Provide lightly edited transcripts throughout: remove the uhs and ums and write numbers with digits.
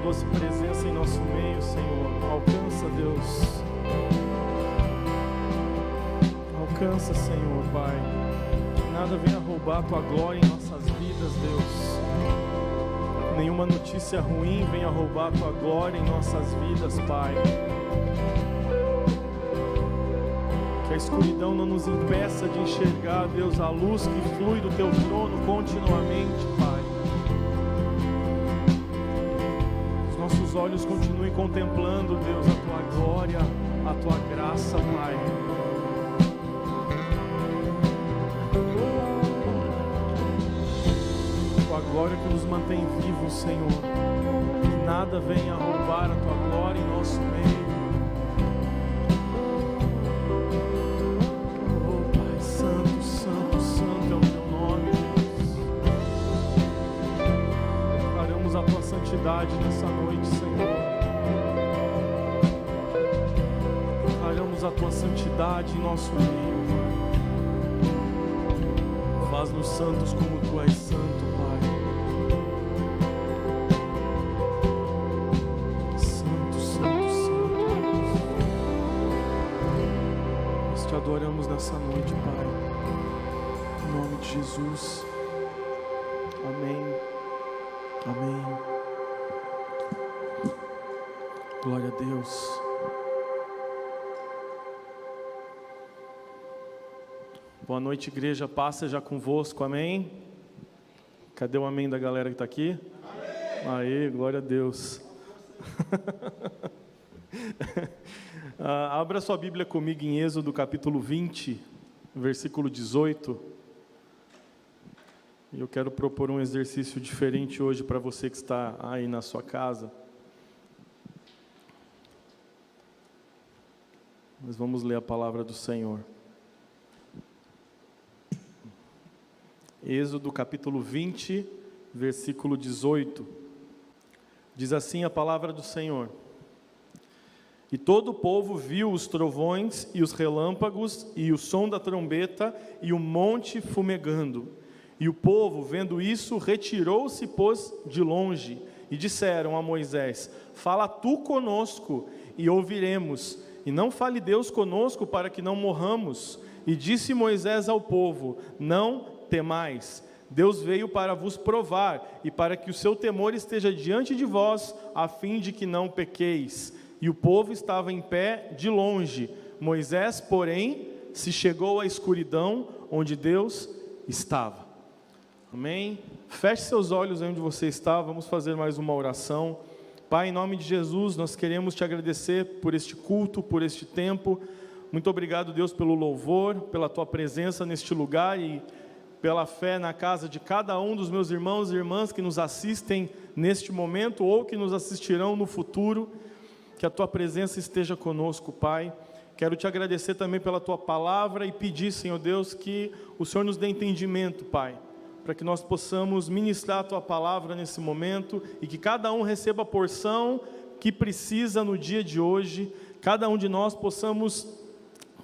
doce presença em nosso meio, Senhor. Alcança, Deus. Alcança, Senhor, Pai. Que nada venha roubar a Tua glória em nossas vidas, Deus. Nenhuma notícia ruim venha roubar a Tua glória em nossas vidas, Pai. Que a escuridão não nos impeça de enxergar, Deus, a luz que flui do Teu trono continuamente, Pai. Os nossos olhos continuem contemplando, Deus, a Tua glória, a Tua graça, Pai. Tua glória que nos mantém vivos, Senhor. Que nada venha roubar a Tua glória em nosso meio. Nessa noite, Senhor, declaramos a Tua santidade em nosso meio. Faz-nos santos como Tu és santo, Pai. Santo, santo, santo. Nós Te adoramos nessa noite, Pai. Em nome de Jesus. Amém. Amém. Glória a Deus. Boa noite, igreja. Paz seja convosco. Amém. Cadê o amém da galera que está aqui? Amém. Aê, glória a Deus. Abra sua Bíblia comigo em Êxodo capítulo 20, versículo 18. E eu quero propor um exercício diferente hoje para você que está aí na sua casa. Nós vamos ler a palavra do Senhor. Êxodo capítulo 20, versículo 18. Diz assim a palavra do Senhor: E todo o povo viu os trovões e os relâmpagos e o som da trombeta e o monte fumegando. E o povo, vendo isso, retirou-se e pôs de longe. E disseram a Moisés: Fala tu conosco e ouviremos. E não fale Deus conosco para que não morramos. E disse Moisés ao povo: Não temais. Deus veio para vos provar e para que o seu temor esteja diante de vós, a fim de que não pequeis. E o povo estava em pé de longe. Moisés, porém, se chegou à escuridão onde Deus estava. Amém? Feche seus olhos onde você está. Vamos fazer mais uma oração. Pai, em nome de Jesus, nós queremos Te agradecer por este culto, por este tempo. Muito obrigado, Deus, pelo louvor, pela Tua presença neste lugar e pela fé na casa de cada um dos meus irmãos e irmãs que nos assistem neste momento ou que nos assistirão no futuro. Que a Tua presença esteja conosco, Pai. Quero Te agradecer também pela Tua palavra e pedir, Senhor Deus, que o Senhor nos dê entendimento, Pai, para que nós possamos ministrar a Tua palavra nesse momento e que cada um receba a porção que precisa no dia de hoje. Cada um de nós possamos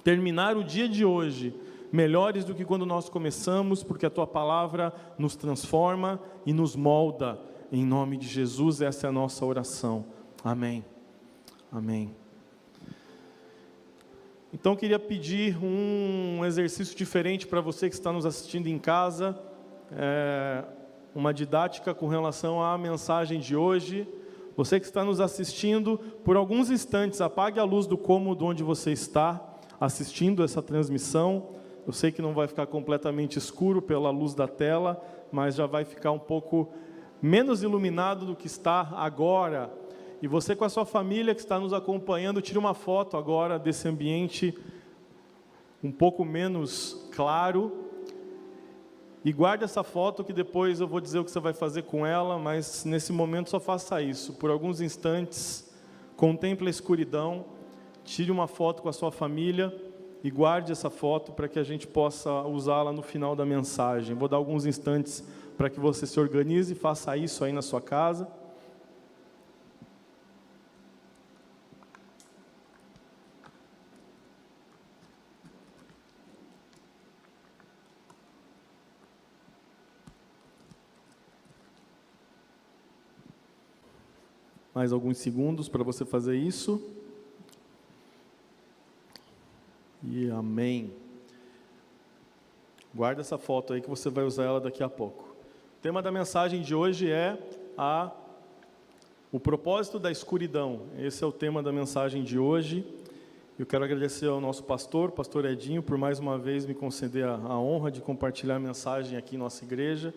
terminar o dia de hoje melhores do que quando nós começamos, porque a Tua palavra nos transforma e nos molda. Em nome de Jesus, essa é a nossa oração. Amém. Amém. Então, eu queria pedir um exercício diferente para você que está nos assistindo em casa. Uma didática com relação à mensagem de hoje. Você que está nos assistindo, por alguns instantes, apague a luz do cômodo onde você está assistindo essa transmissão. Eu sei que não vai ficar completamente escuro pela luz da tela, mas já vai ficar um pouco menos iluminado do que está agora. E você com a sua família que está nos acompanhando, tire uma foto agora desse ambiente um pouco menos claro. E guarde essa foto que depois eu vou dizer o que você vai fazer com ela, mas nesse momento só faça isso. Por alguns instantes, contemple a escuridão, tire uma foto com a sua família e guarde essa foto para que a gente possa usá-la no final da mensagem. Vou dar alguns instantes para que você se organize e faça isso aí na sua casa. mais alguns segundos para você fazer isso. E amém. Guarda essa foto aí que você vai usar ela daqui a pouco. O tema da mensagem de hoje é o propósito da escuridão. Esse é o tema da mensagem de hoje. Eu quero agradecer ao nosso pastor Edinho, por mais uma vez me conceder a honra de compartilhar a mensagem aqui em nossa igreja.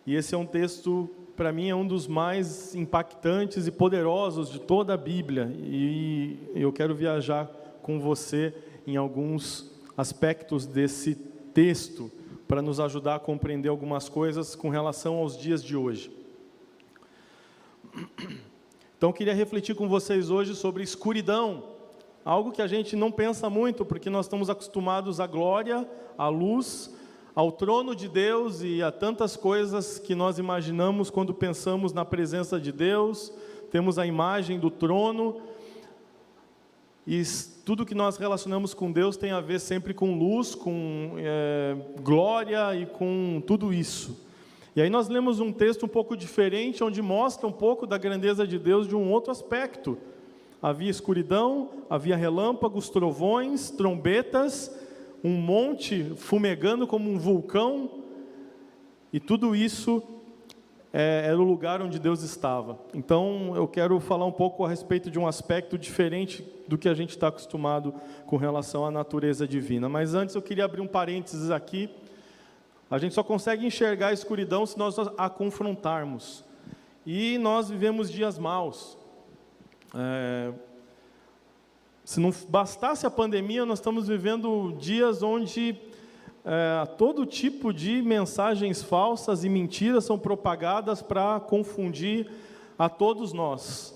E esse é um texto, para mim, é um dos mais impactantes e poderosos de toda a Bíblia. E eu quero viajar com você em alguns aspectos desse texto, para nos ajudar a compreender algumas coisas com relação aos dias de hoje. Então, eu queria refletir com vocês hoje sobre escuridão, algo que a gente não pensa muito, porque nós estamos acostumados à glória, à luz, ao trono de Deus e a tantas coisas que nós imaginamos quando pensamos na presença de Deus. Temos a imagem do trono, e tudo que nós relacionamos com Deus tem a ver sempre com luz, com glória e com tudo isso. E aí nós lemos um texto um pouco diferente, onde mostra um pouco da grandeza de Deus de um outro aspecto. Havia escuridão, havia relâmpagos, trovões, trombetas, um monte fumegando como um vulcão, e tudo isso era o lugar onde Deus estava. Então eu quero falar um pouco a respeito de um aspecto diferente do que a gente está acostumado com relação à natureza divina. Mas antes eu queria abrir um parênteses aqui. A gente só consegue enxergar a escuridão se nós a confrontarmos. E nós vivemos dias maus. Se não bastasse a pandemia, nós estamos vivendo dias onde todo tipo de mensagens falsas e mentiras são propagadas para confundir a todos nós.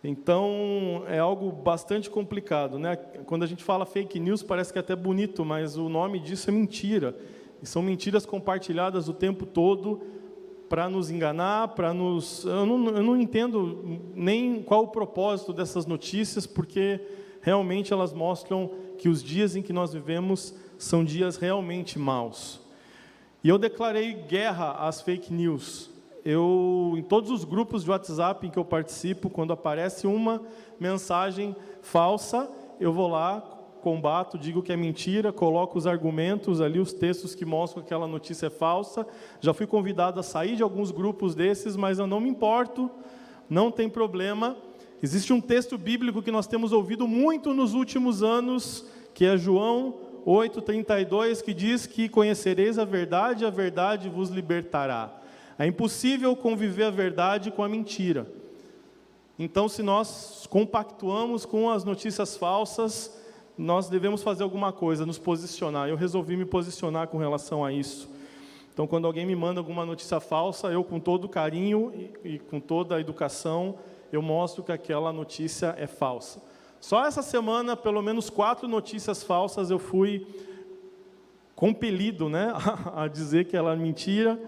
Então, é algo bastante complicado, né? Quando a gente fala fake news, parece que é até bonito, mas o nome disso é mentira. E são mentiras compartilhadas o tempo todo para nos enganar, para nos... Eu não entendo nem qual o propósito dessas notícias, porque realmente elas mostram que os dias em que nós vivemos são dias realmente maus. E eu declarei guerra às fake news. Em todos os grupos de WhatsApp em que eu participo, quando aparece uma mensagem falsa, eu vou lá, combato, digo que é mentira, coloco os argumentos ali, os textos que mostram que aquela notícia é falsa. Já fui convidado a sair de alguns grupos desses, mas eu não me importo, não tem problema. Existe um texto bíblico que nós temos ouvido muito nos últimos anos, que é João 8,32, que diz que conhecereis a verdade vos libertará. É impossível conviver a verdade com a mentira. Então, se nós compactuamos com as notícias falsas, nós devemos fazer alguma coisa, nos posicionar. Eu resolvi me posicionar com relação a isso. Então, quando alguém me manda alguma notícia falsa, eu, com todo carinho e com toda a educação, eu mostro que aquela notícia é falsa. Só essa semana, pelo menos 4 notícias falsas eu fui compelido, né, a dizer que ela é mentira.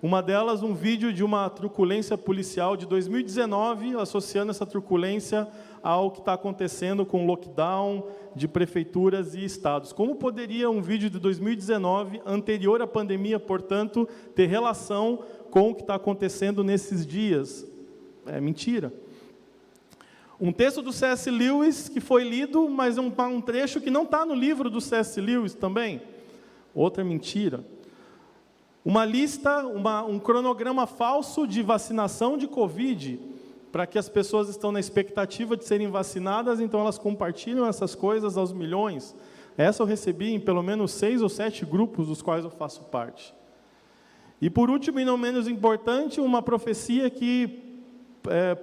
Uma delas, um vídeo de uma truculência policial de 2019, associando essa truculência ao que está acontecendo com o lockdown de prefeituras e estados. Como poderia um vídeo de 2019, anterior à pandemia, portanto, ter relação com o que está acontecendo nesses dias? É mentira. Um texto do C.S. Lewis que foi lido, mas um trecho que não está no livro do C.S. Lewis também. Outra mentira. Uma lista, um cronograma falso de vacinação de Covid, para que as pessoas estão na expectativa de serem vacinadas, então elas compartilham essas coisas aos milhões. Essa eu recebi em pelo menos 6 ou 7 grupos dos quais eu faço parte. E por último, e não menos importante, uma profecia que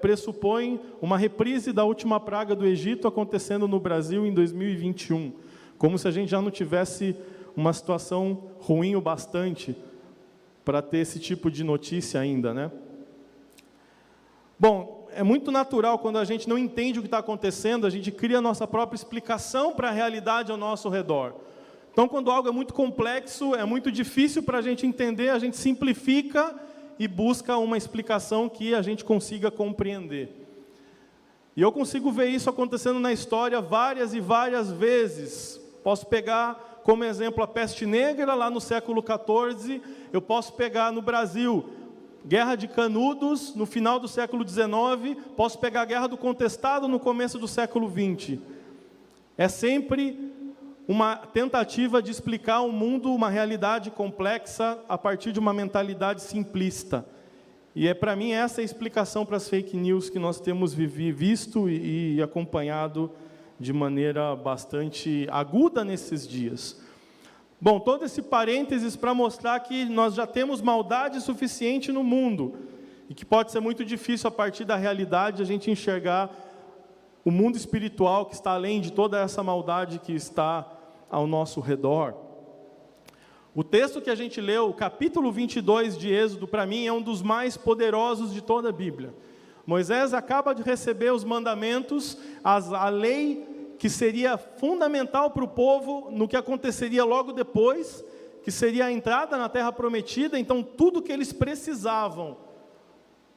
pressupõe uma reprise da última praga do Egito acontecendo no Brasil em 2021, como se a gente já não tivesse uma situação ruim o bastante para ter esse tipo de notícia ainda, né? Bom, é muito natural quando a gente não entende o que está acontecendo, a gente cria a nossa própria explicação para a realidade ao nosso redor. Então, quando algo é muito complexo, é muito difícil para a gente entender, a gente simplifica e busca uma explicação que a gente consiga compreender. E eu consigo ver isso acontecendo na história várias e várias vezes. Posso pegar como exemplo a peste negra lá no século XIV, eu posso pegar no Brasil Guerra de Canudos, no final do século XIX, posso pegar a Guerra do Contestado no começo do século XX. É sempre uma tentativa de explicar um mundo, uma realidade complexa, a partir de uma mentalidade simplista. E para mim, essa é a explicação para as fake news que nós temos visto e acompanhado de maneira bastante aguda nesses dias. Bom, todo esse parênteses para mostrar que nós já temos maldade suficiente no mundo, e que pode ser muito difícil, a partir da realidade, a gente enxergar o mundo espiritual que está além de toda essa maldade que está ao nosso redor. O texto que a gente leu, o capítulo 22 de Êxodo, para mim, é um dos mais poderosos de toda a Bíblia. Moisés acaba de receber os mandamentos, a lei que seria fundamental para o povo no que aconteceria logo depois, que seria a entrada na Terra Prometida. Então, tudo que eles precisavam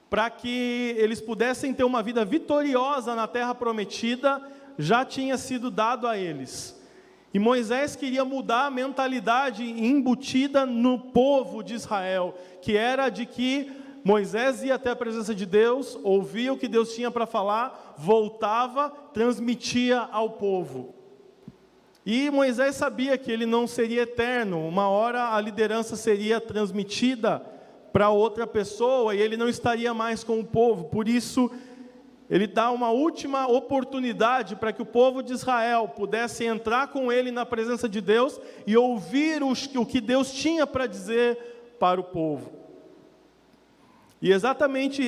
para que eles pudessem ter uma vida vitoriosa na Terra Prometida, já tinha sido dado a eles. E Moisés queria mudar a mentalidade embutida no povo de Israel, que era de que Moisés ia até a presença de Deus, ouvia o que Deus tinha para falar, voltava, transmitia ao povo. E Moisés sabia que ele não seria eterno, uma hora a liderança seria transmitida para outra pessoa e ele não estaria mais com o povo. Por isso, ele dá uma última oportunidade para que o povo de Israel pudesse entrar com ele na presença de Deus e ouvir o que Deus tinha para dizer para o povo. E exatamente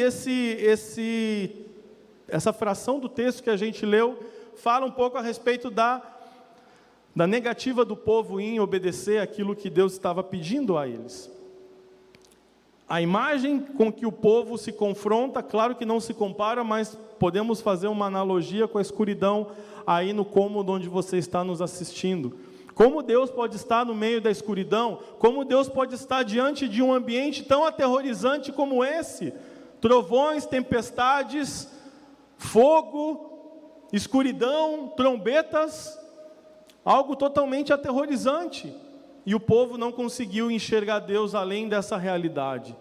essa fração do texto que a gente leu fala um pouco a respeito da negativa do povo em obedecer aquilo que Deus estava pedindo a eles. A imagem com que o povo se confronta, claro que não se compara, mas podemos fazer uma analogia com a escuridão aí no cômodo onde você está nos assistindo. Como Deus pode estar no meio da escuridão? Como Deus pode estar diante de um ambiente tão aterrorizante como esse? Trovões, tempestades, fogo, escuridão, trombetas, algo totalmente aterrorizante. E o povo não conseguiu enxergar Deus além dessa realidade.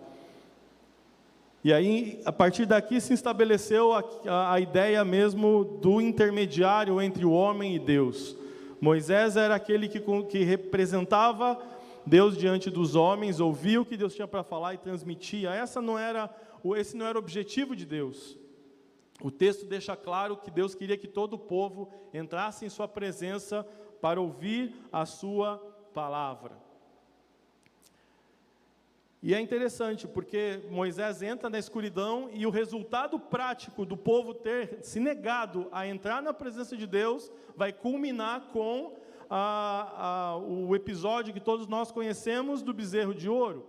E aí, a partir daqui, se estabeleceu a ideia mesmo do intermediário entre o homem e Deus. Moisés era aquele que representava Deus diante dos homens, ouvia o que Deus tinha para falar e transmitia. Esse não era o objetivo de Deus. O texto deixa claro que Deus queria que todo o povo entrasse em sua presença para ouvir a sua palavra. E é interessante, porque Moisés entra na escuridão e o resultado prático do povo ter se negado a entrar na presença de Deus vai culminar com o episódio que todos nós conhecemos do bezerro de ouro.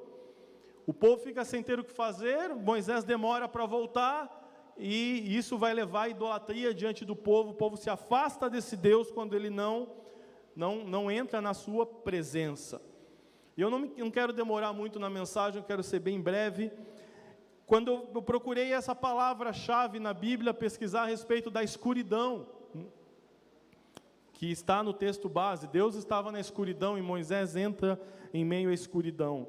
O povo fica sem ter o que fazer, Moisés demora para voltar e isso vai levar à idolatria diante do povo. O povo se afasta desse Deus quando ele não entra na sua presença. E eu não quero demorar muito na mensagem, eu quero ser bem breve. Quando eu procurei essa palavra-chave na Bíblia, pesquisar a respeito da escuridão, que está no texto base, Deus estava na escuridão e Moisés entra em meio à escuridão.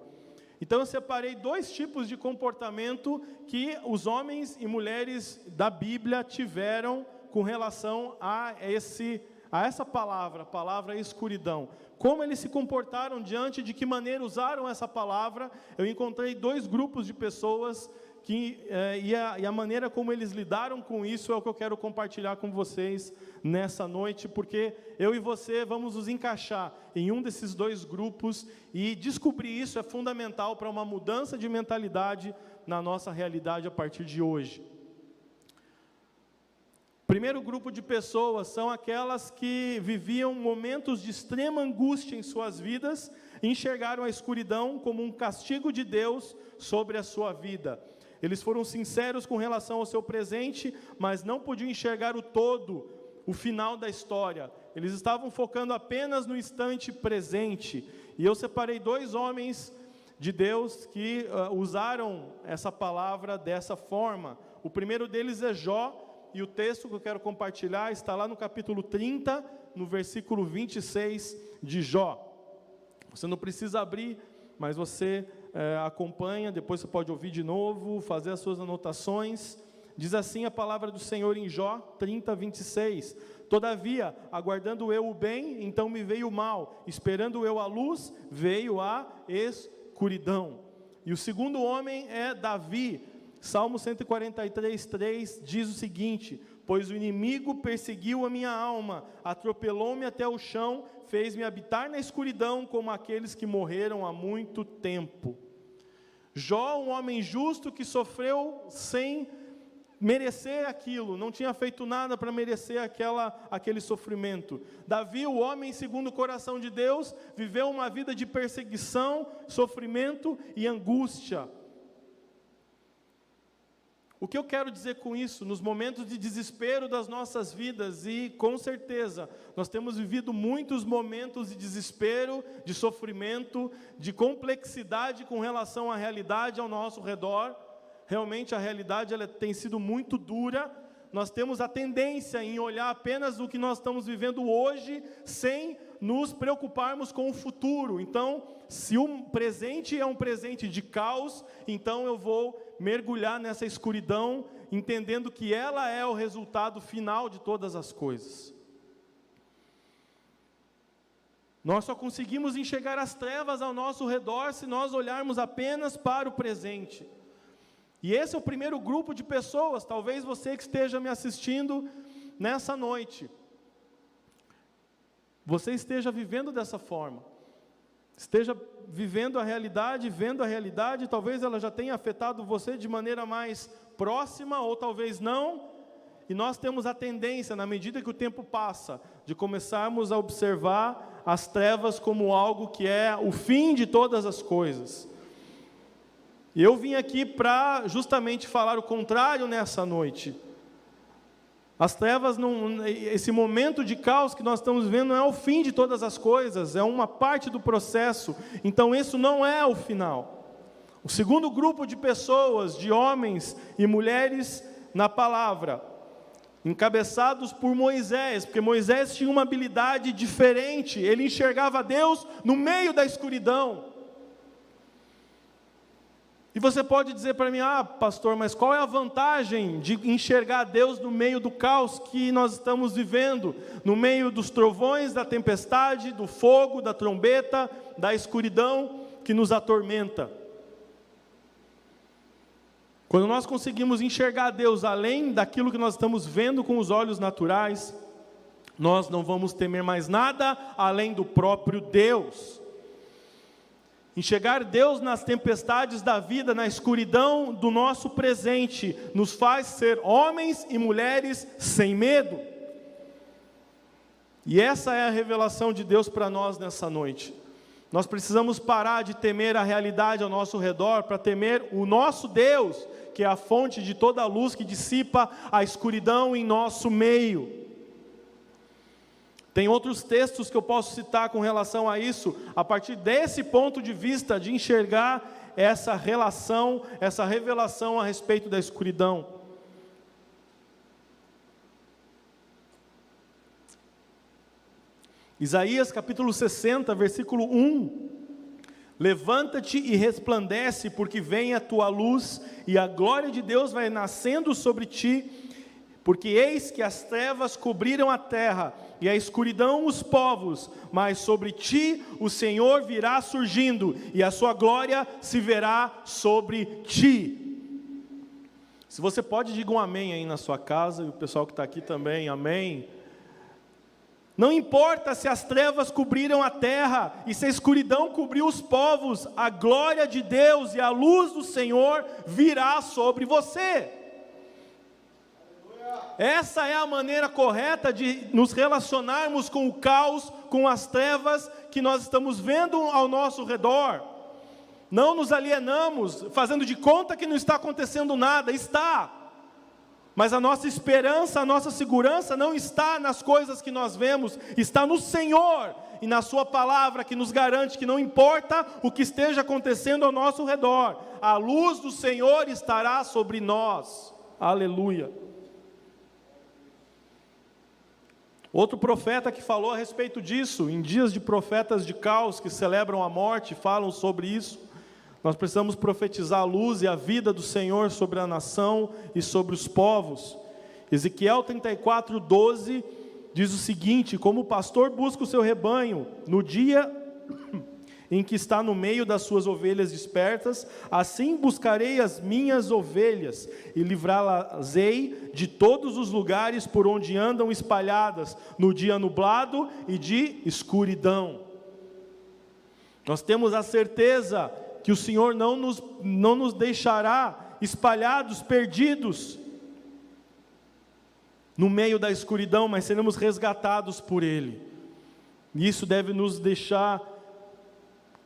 Então eu separei dois tipos de comportamento que os homens e mulheres da Bíblia tiveram com relação a essa palavra, a palavra escuridão. Como eles se comportaram diante, de que maneira usaram essa palavra. Eu encontrei dois grupos de pessoas e a maneira como eles lidaram com isso é o que eu quero compartilhar com vocês nessa noite, porque eu e você vamos nos encaixar em um desses dois grupos e descobrir isso é fundamental para uma mudança de mentalidade na nossa realidade a partir de hoje. O primeiro grupo de pessoas são aquelas que viviam momentos de extrema angústia em suas vidas e enxergaram a escuridão como um castigo de Deus sobre a sua vida. Eles foram sinceros com relação ao seu presente, mas não podiam enxergar o todo, o final da história. Eles estavam focando apenas no instante presente. E eu separei dois homens de Deus que usaram essa palavra dessa forma. O primeiro deles é Jó. E o texto que eu quero compartilhar está lá no capítulo 30, no versículo 26 de Jó. Você não precisa abrir, mas você acompanha, depois você pode ouvir de novo, fazer as suas anotações. Diz assim a palavra do Senhor em Jó 30, 26. Todavia, aguardando eu o bem, então me veio o mal. Esperando eu a luz, veio a escuridão. E o segundo homem é Davi. Salmo 143, 3 diz o seguinte: pois o inimigo perseguiu a minha alma, atropelou-me até o chão, fez-me habitar na escuridão como aqueles que morreram há muito tempo. Jó, um homem justo que sofreu sem merecer aquilo, não tinha feito nada para merecer aquele sofrimento. Davi, o homem segundo o coração de Deus, viveu uma vida de perseguição, sofrimento e angústia. O que eu quero dizer com isso? Nos momentos de desespero das nossas vidas, e com certeza, nós temos vivido muitos momentos de desespero, de sofrimento, de complexidade com relação à realidade ao nosso redor. Realmente a realidade ela tem sido muito dura. Nós temos a tendência em olhar apenas o que nós estamos vivendo hoje, sem nos preocuparmos com o futuro. Então, se o presente é um presente de caos, então eu vou mergulhar nessa escuridão, entendendo que ela é o resultado final de todas as coisas. Nós só conseguimos enxergar as trevas ao nosso redor se nós olharmos apenas para o presente. E esse é o primeiro grupo de pessoas, talvez você que esteja me assistindo nessa noite, você esteja vivendo dessa forma, esteja vivendo a realidade, vendo a realidade, talvez ela já tenha afetado você de maneira mais próxima, ou talvez não, e nós temos a tendência, na medida que o tempo passa, de começarmos a observar as trevas como algo que é o fim de todas as coisas. E eu vim aqui para justamente falar o contrário nessa noite. As trevas, esse momento de caos que nós estamos vivendo não é o fim de todas as coisas, é uma parte do processo. Então isso não é o final. O segundo grupo de pessoas, de homens e mulheres na palavra, encabeçados por Moisés, porque Moisés tinha uma habilidade diferente, ele enxergava Deus no meio da escuridão. E você pode dizer para mim: pastor, mas qual é a vantagem de enxergar Deus no meio do caos que nós estamos vivendo? No meio dos trovões, da tempestade, do fogo, da trombeta, da escuridão que nos atormenta. Quando nós conseguimos enxergar Deus além daquilo que nós estamos vendo com os olhos naturais, nós não vamos temer mais nada além do próprio Deus. Enxergar Deus nas tempestades da vida, na escuridão do nosso presente, nos faz ser homens e mulheres sem medo. E essa é a revelação de Deus para nós nessa noite. Nós precisamos parar de temer a realidade ao nosso redor, para temer o nosso Deus, que é a fonte de toda a luz que dissipa a escuridão em nosso meio. Tem outros textos que eu posso citar com relação a isso, a partir desse ponto de vista de enxergar essa relação, essa revelação a respeito da escuridão. Isaías capítulo 60, versículo 1. Levanta-te e resplandece, porque vem a tua luz, e a glória de Deus vai nascendo sobre ti, porque eis que as trevas cobriram a terra, e a escuridão os povos, mas sobre ti o Senhor virá surgindo, e a sua glória se verá sobre ti. Se você pode, diga um amém aí na sua casa, e o pessoal que está aqui também, amém. Não importa se as trevas cobriram a terra, e se a escuridão cobriu os povos, a glória de Deus e a luz do Senhor virá sobre você. Essa é a maneira correta de nos relacionarmos com o caos, com as trevas que nós estamos vendo ao nosso redor. Não nos alienamos, fazendo de conta que não está acontecendo nada. Está. Mas a nossa esperança, a nossa segurança não está nas coisas que nós vemos, está no Senhor e na sua palavra, que nos garante que não importa o que esteja acontecendo ao nosso redor, a luz do Senhor estará sobre nós. Aleluia. Outro profeta que falou a respeito disso, em dias de profetas de caos que celebram a morte, falam sobre isso. Nós precisamos profetizar a luz e a vida do Senhor sobre a nação e sobre os povos. Ezequiel 34:12 diz o seguinte: como o pastor busca o seu rebanho no dia em que está no meio das suas ovelhas despertas, assim buscarei as minhas ovelhas e livrá-las-ei de todos os lugares por onde andam espalhadas no dia nublado e de escuridão. Nós temos a certeza que o Senhor não nos deixará espalhados, perdidos no meio da escuridão, mas seremos resgatados por Ele. E isso deve nos deixar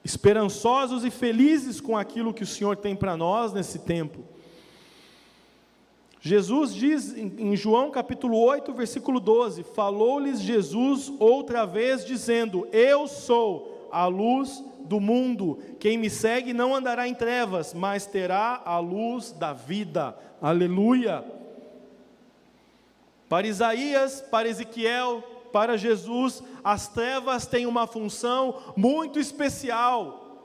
esperançosos e felizes com aquilo que o Senhor tem para nós nesse tempo. Jesus diz em João capítulo 8, versículo 12, falou-lhes Jesus outra vez dizendo: eu sou a luz do mundo, quem me segue não andará em trevas, mas terá a luz da vida. Aleluia! Para Isaías, para Ezequiel, para Jesus, as trevas têm uma função muito especial.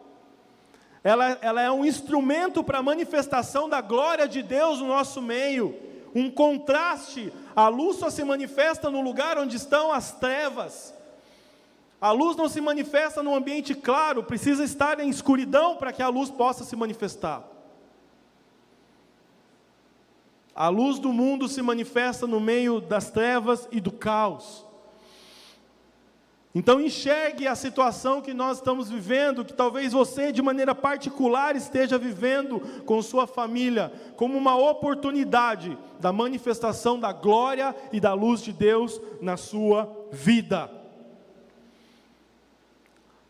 Ela é um instrumento para a manifestação da glória de Deus no nosso meio, um contraste. A luz só se manifesta no lugar onde estão as trevas. A luz não se manifesta num ambiente claro, precisa estar em escuridão para que a luz possa se manifestar. A luz do mundo se manifesta no meio das trevas e do caos. Então enxergue a situação que nós estamos vivendo, que talvez você de maneira particular esteja vivendo com sua família, como uma oportunidade da manifestação da glória e da luz de Deus na sua vida.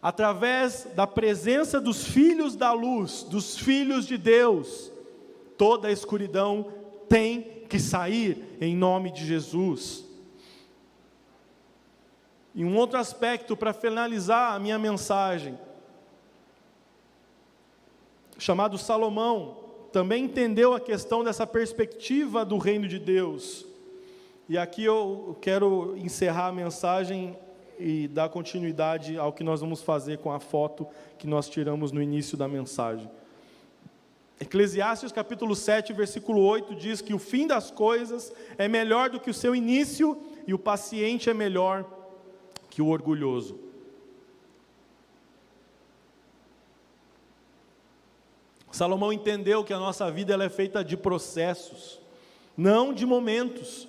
Através da presença dos filhos da luz, dos filhos de Deus, toda a escuridão tem que sair em nome de Jesus. E um outro aspecto para finalizar a minha mensagem, chamado Salomão, também entendeu a questão dessa perspectiva do reino de Deus. E aqui eu quero encerrar a mensagem e dar continuidade ao que nós vamos fazer com a foto que nós tiramos no início da mensagem. Eclesiastes capítulo 7, versículo 8 diz que o fim das coisas é melhor do que o seu início e o paciente é melhor que o orgulhoso. Salomão entendeu que a nossa vida ela é feita de processos, não de momentos.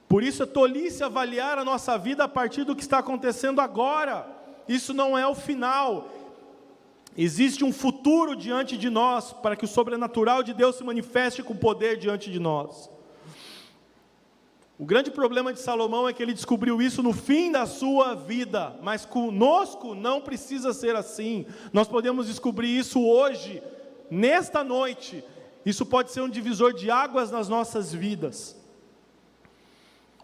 Por isso é tolice avaliar a nossa vida a partir do que está acontecendo agora. Isso não é o final. Existe um futuro diante de nós, para que o sobrenatural de Deus se manifeste com poder diante de nós. O grande problema de Salomão é que ele descobriu isso no fim da sua vida, mas conosco não precisa ser assim. Nós podemos descobrir isso hoje, nesta noite. Isso pode ser um divisor de águas nas nossas vidas.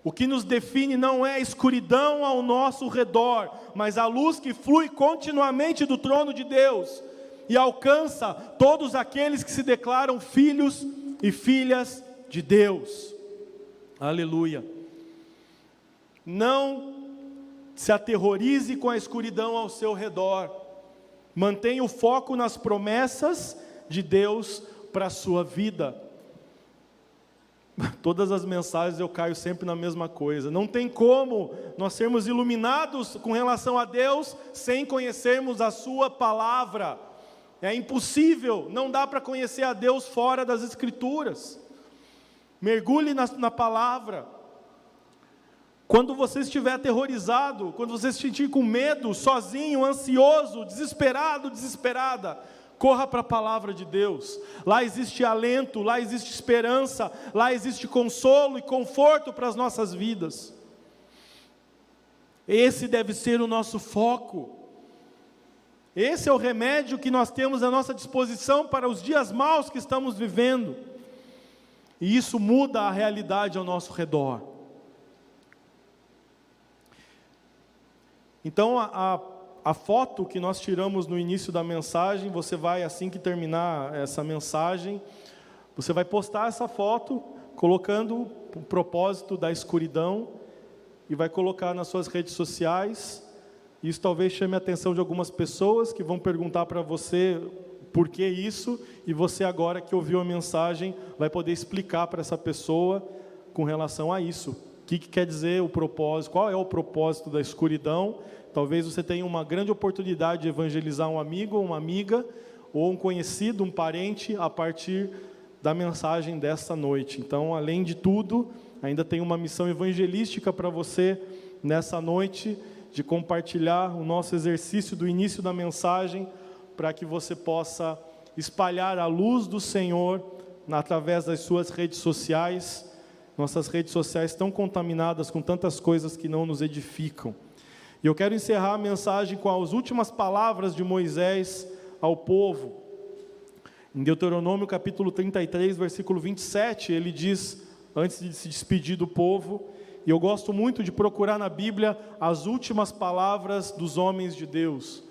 O que nos define não é a escuridão ao nosso redor, mas a luz que flui continuamente do trono de Deus e alcança todos aqueles que se declaram filhos e filhas de Deus. Aleluia. Não se aterrorize com a escuridão ao seu redor. Mantenha o foco nas promessas de Deus para a sua vida. Todas as mensagens eu caio sempre na mesma coisa. Não tem como nós sermos iluminados com relação a Deus sem conhecermos a sua palavra. É impossível, não dá para conhecer a Deus fora das Escrituras. Mergulhe na palavra. Quando você estiver aterrorizado, quando você se sentir com medo, sozinho, ansioso, desesperado, desesperada, corra para a palavra de Deus. Lá existe alento, lá existe esperança, lá existe consolo e conforto para as nossas vidas. Esse deve ser o nosso foco. Esse é o remédio que nós temos à nossa disposição para os dias maus que estamos vivendo. E isso muda a realidade ao nosso redor. Então, a foto que nós tiramos no início da mensagem, você vai, assim que terminar essa mensagem, você vai postar essa foto, colocando o propósito da escuridão, e vai colocar nas suas redes sociais. Isso talvez chame a atenção de algumas pessoas que vão perguntar para você por que isso, e você agora que ouviu a mensagem vai poder explicar para essa pessoa com relação a isso. O que quer dizer o propósito, qual é o propósito da escuridão? Talvez você tenha uma grande oportunidade de evangelizar um amigo ou uma amiga, ou um conhecido, um parente, a partir da mensagem desta noite. Então, além de tudo, ainda tem uma missão evangelística para você nessa noite, de compartilhar o nosso exercício do início da mensagem, para que você possa espalhar a luz do Senhor através das suas redes sociais. Nossas redes sociais estão contaminadas com tantas coisas que não nos edificam. E eu quero encerrar a mensagem com as últimas palavras de Moisés ao povo. Em Deuteronômio capítulo 33, versículo 27, ele diz, antes de se despedir do povo, e eu gosto muito de procurar na Bíblia as últimas palavras dos homens de Deus,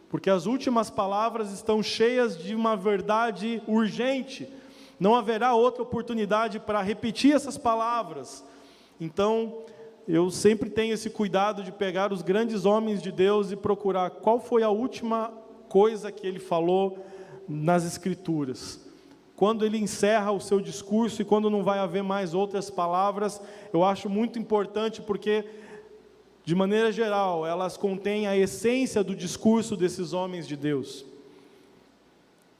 porque as últimas palavras estão cheias de uma verdade urgente. Não haverá outra oportunidade para repetir essas palavras. Então, eu sempre tenho esse cuidado de pegar os grandes homens de Deus e procurar qual foi a última coisa que ele falou nas Escrituras. Quando ele encerra o seu discurso e quando não vai haver mais outras palavras, eu acho muito importante porque, de maneira geral, elas contêm a essência do discurso desses homens de Deus.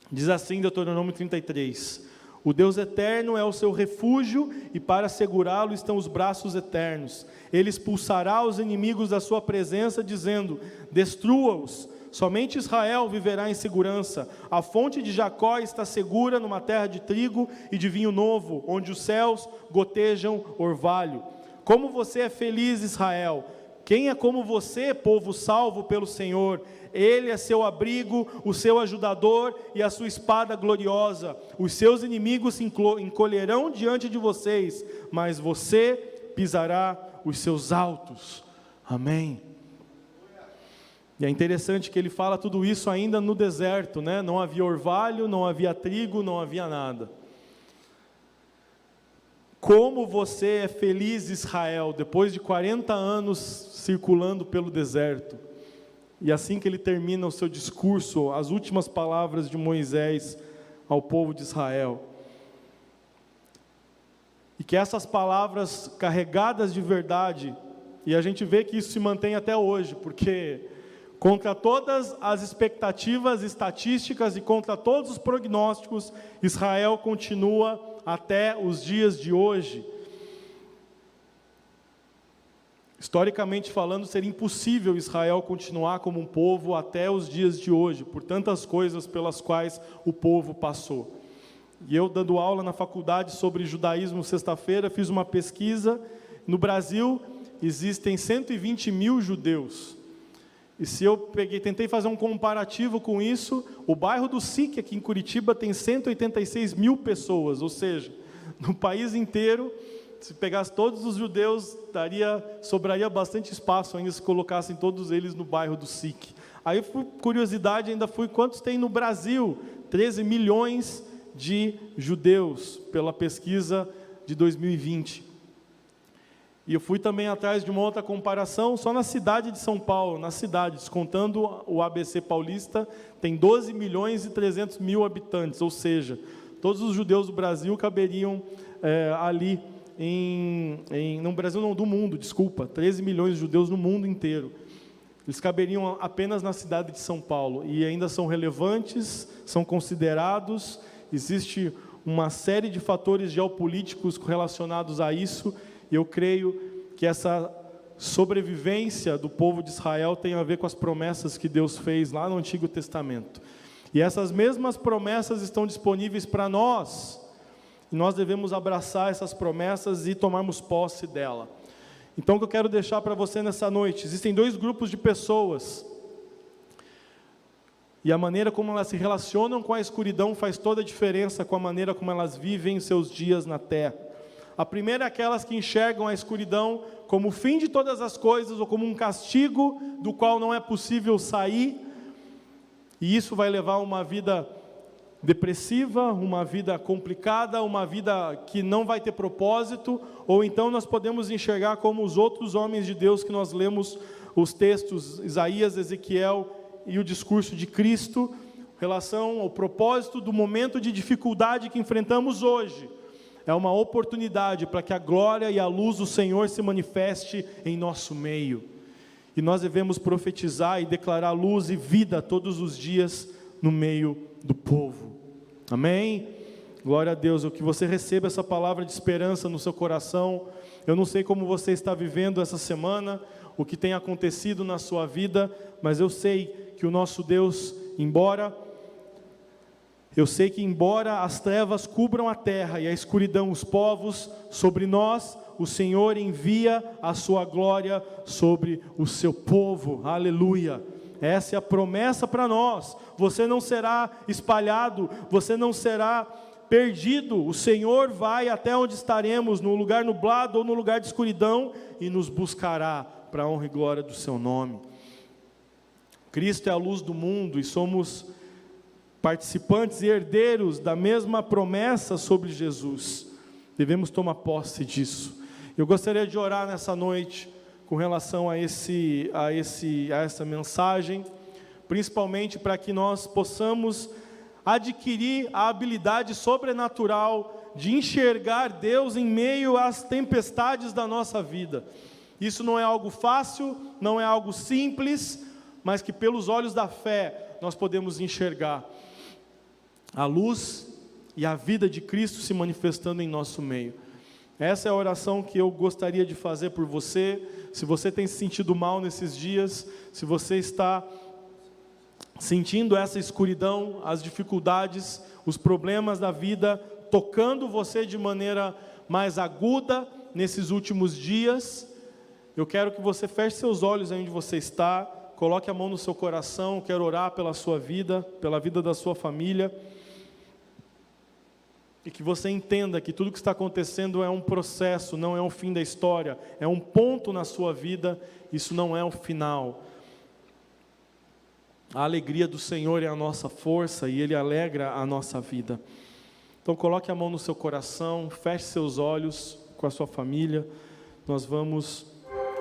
Diz assim Deuteronômio 33: o Deus eterno é o seu refúgio e para segurá-lo estão os braços eternos. Ele expulsará os inimigos da sua presença, dizendo: destrua-os. Somente Israel viverá em segurança. A fonte de Jacó está segura numa terra de trigo e de vinho novo, onde os céus gotejam orvalho. Como você é feliz, Israel! Quem é como você, povo salvo pelo Senhor? Ele é seu abrigo, o seu ajudador e a sua espada gloriosa. Os seus inimigos se encolherão diante de vocês, mas você pisará os seus altos. Amém. E é interessante que ele fala tudo isso ainda no deserto, né? Não havia orvalho, não havia trigo, não havia nada. Como você é feliz, Israel, depois de 40 anos circulando pelo deserto. E assim que ele termina o seu discurso, as últimas palavras de Moisés ao povo de Israel. E que essas palavras carregadas de verdade, e a gente vê que isso se mantém até hoje, porque contra todas as expectativas estatísticas e contra todos os prognósticos, Israel continua até os dias de hoje. Historicamente falando, seria impossível Israel continuar como um povo até os dias de hoje, por tantas coisas pelas quais o povo passou. E eu, dando aula na faculdade sobre judaísmo sexta-feira, fiz uma pesquisa. No Brasil, existem 120 mil judeus. E se eu tentei fazer um comparativo com isso, o bairro do SIC aqui em Curitiba tem 186 mil pessoas, ou seja, no país inteiro, se pegasse todos os judeus, sobraria bastante espaço ainda se colocassem todos eles no bairro do SIC. Aí, por curiosidade, ainda fui, quantos tem no Brasil? 13 milhões de judeus, pela pesquisa de 2020. E eu fui também atrás de uma outra comparação, só na cidade de São Paulo, nas cidades, contando o ABC paulista, tem 12 milhões e 300 mil habitantes, ou seja, todos os judeus do Brasil caberiam ali, no Brasil não, do mundo, desculpa, 13 milhões de judeus no mundo inteiro. Eles caberiam apenas na cidade de São Paulo, e ainda são relevantes, são considerados, existe uma série de fatores geopolíticos relacionados a isso. E eu creio que essa sobrevivência do povo de Israel tem a ver com as promessas que Deus fez lá no Antigo Testamento. E essas mesmas promessas estão disponíveis para nós. E nós devemos abraçar essas promessas e tomarmos posse dela. Então, o que eu quero deixar para você nessa noite, existem dois grupos de pessoas. E a maneira como elas se relacionam com a escuridão faz toda a diferença com a maneira como elas vivem seus dias na terra. A primeira é aquelas que enxergam a escuridão como o fim de todas as coisas, ou como um castigo do qual não é possível sair, e isso vai levar a uma vida depressiva, uma vida complicada, uma vida que não vai ter propósito. Ou então nós podemos enxergar como os outros homens de Deus que nós lemos os textos, Isaías, Ezequiel e o discurso de Cristo, relação ao propósito do momento de dificuldade que enfrentamos hoje, é uma oportunidade para que a glória e a luz do Senhor se manifeste em nosso meio. E nós devemos profetizar e declarar luz e vida todos os dias no meio do povo. Amém? Glória a Deus. Que você receba essa palavra de esperança no seu coração. Eu não sei como você está vivendo essa semana, o que tem acontecido na sua vida, mas eu sei que o nosso Deus, embora as trevas cubram a terra e a escuridão os povos, sobre nós o Senhor envia a sua glória sobre o seu povo. Aleluia! Essa é a promessa para nós. Você não será espalhado, você não será perdido. O Senhor vai até onde estaremos, no lugar nublado ou no lugar de escuridão, e nos buscará para a honra e glória do seu nome. Cristo é a luz do mundo e somos participantes e herdeiros da mesma promessa sobre Jesus. Devemos tomar posse disso. Eu gostaria de orar nessa noite com relação a essa mensagem, principalmente para que nós possamos adquirir a habilidade sobrenatural de enxergar Deus em meio às tempestades da nossa vida. Isso não é algo fácil, não é algo simples, mas que pelos olhos da fé nós podemos enxergar a luz e a vida de Cristo se manifestando em nosso meio. Essa é a oração que eu gostaria de fazer por você. Se você tem se sentido mal nesses dias, se você está sentindo essa escuridão, as dificuldades, os problemas da vida, tocando você de maneira mais aguda nesses últimos dias, eu quero que você feche seus olhos aí onde você está, coloque a mão no seu coração. Eu quero orar pela sua vida, pela vida da sua família, e que você entenda que tudo que está acontecendo é um processo, não é o fim da história, é um ponto na sua vida, isso não é o final. A alegria do Senhor é a nossa força e Ele alegra a nossa vida. Então coloque a mão no seu coração, feche seus olhos com a sua família, nós vamos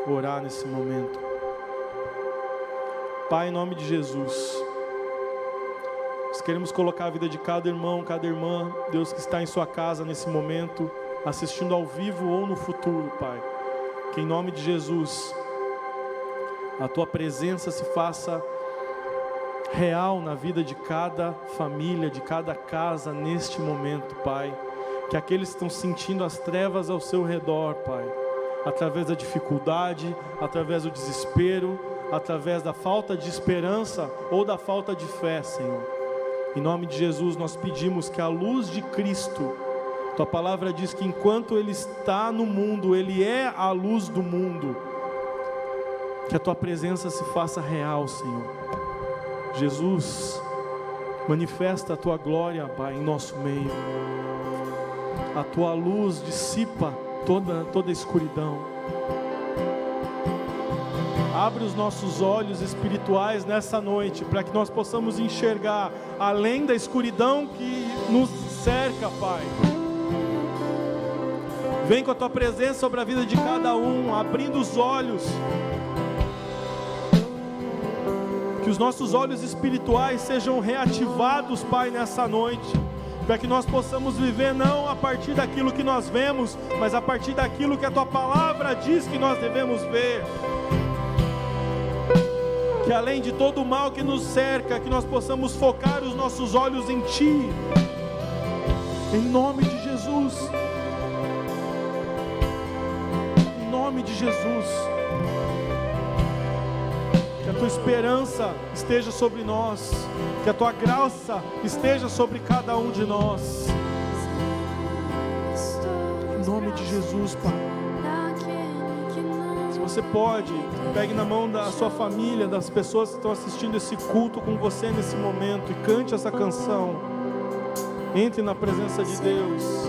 orar nesse momento. Pai, em nome de Jesus, nós queremos colocar a vida de cada irmão, cada irmã, Deus, que está em sua casa nesse momento, assistindo ao vivo ou no futuro, Pai. Que em nome de Jesus, a Tua presença se faça real na vida de cada família, de cada casa neste momento, Pai. Que aqueles que estão sentindo as trevas ao seu redor, Pai, através da dificuldade, através do desespero, através da falta de esperança ou da falta de fé, Senhor. Em nome de Jesus, nós pedimos que a luz de Cristo, Tua palavra diz que enquanto Ele está no mundo, Ele é a luz do mundo, que a Tua presença se faça real, Senhor. Jesus, manifesta a Tua glória, Pai, em nosso meio. A Tua luz dissipa toda a escuridão. Abre os nossos olhos espirituais nessa noite, para que nós possamos enxergar além da escuridão que nos cerca, Pai. Vem com a Tua presença sobre a vida de cada um, abrindo os olhos. Que os nossos olhos espirituais sejam reativados, Pai, nessa noite, para que nós possamos viver não a partir daquilo que nós vemos, mas a partir daquilo que a Tua palavra diz que nós devemos ver. Que além de todo o mal que nos cerca, que nós possamos focar os nossos olhos em Ti, em nome de Jesus, em nome de Jesus. Que a Tua esperança esteja sobre nós, que a Tua graça esteja sobre cada um de nós, em nome de Jesus, Pai. Se você pode, pegue na mão da sua família, das pessoas que estão assistindo esse culto com você nesse momento, e cante essa canção. Entre na presença de Deus.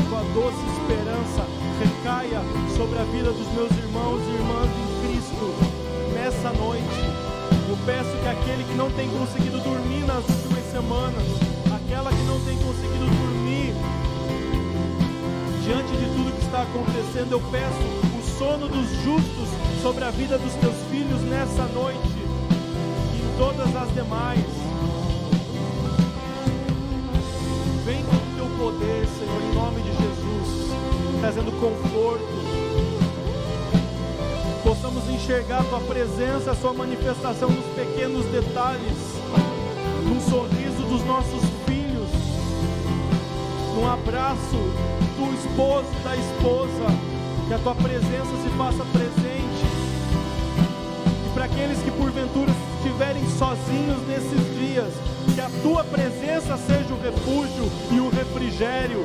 tua doce esperança recaia sobre a vida dos meus irmãos e irmãs em Cristo nessa noite. Eu peço que aquele que não tem conseguido dormir nas últimas semanas, aquela que não tem conseguido dormir diante de tudo que está acontecendo, eu peço o sono dos justos sobre a vida dos teus filhos nessa noite e em todas as demais. Vem com o teu poder, Senhor, em nome de Jesus, trazendo conforto. Possamos enxergar a tua presença, a sua manifestação nos pequenos detalhes, no sorriso dos nossos filhos, num abraço do esposo e da esposa, que a tua presença se faça presente. E para aqueles que porventura estiverem sozinhos nesses dias, que a tua presença seja o refúgio e o refrigério,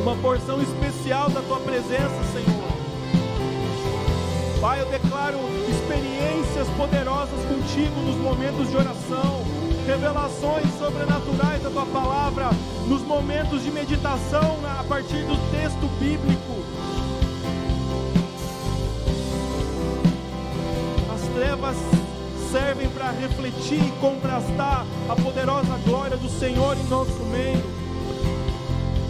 uma porção especial da tua presença, Senhor. Pai, eu declaro experiências poderosas contigo nos momentos de oração, revelações sobrenaturais da tua palavra, nos momentos de meditação a partir do texto bíblico. As trevas servem para refletir e contrastar a poderosa glória do Senhor em nosso meio.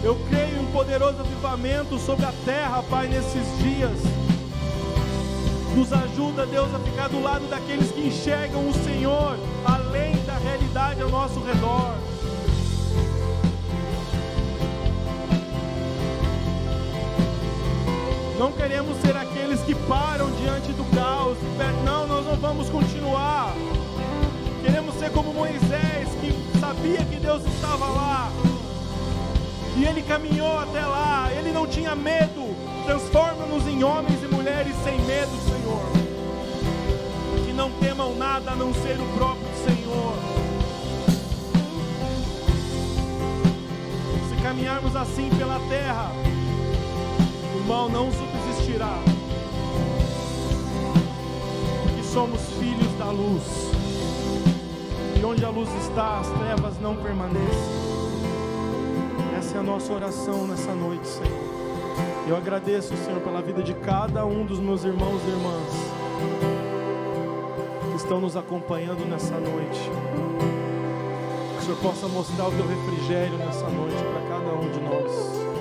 Eu creio em um poderoso avivamento sobre a terra, Pai, nesses dias. Nos ajuda, Deus, a ficar do lado daqueles que enxergam o Senhor além da realidade ao nosso redor. Não queremos ser aqueles que param diante do caos e pedem, não, nós não vamos continuar. Queremos ser como Moisés, que sabia que Deus estava lá e ele caminhou até lá, ele não tinha medo. Transforma-nos em homens e mulheres sem medo, Senhor, que não temam nada a não ser o próprio Senhor. Se caminharmos assim pela terra, o mal não subsistirá, porque somos filhos da luz, e onde a luz está, as trevas não permanecem. Essa é a nossa oração nessa noite, Senhor. Eu agradeço, Senhor, pela vida de cada um dos meus irmãos e irmãs que estão nos acompanhando nessa noite. Que o Senhor possa mostrar o teu refrigério nessa noite para cada um de nós.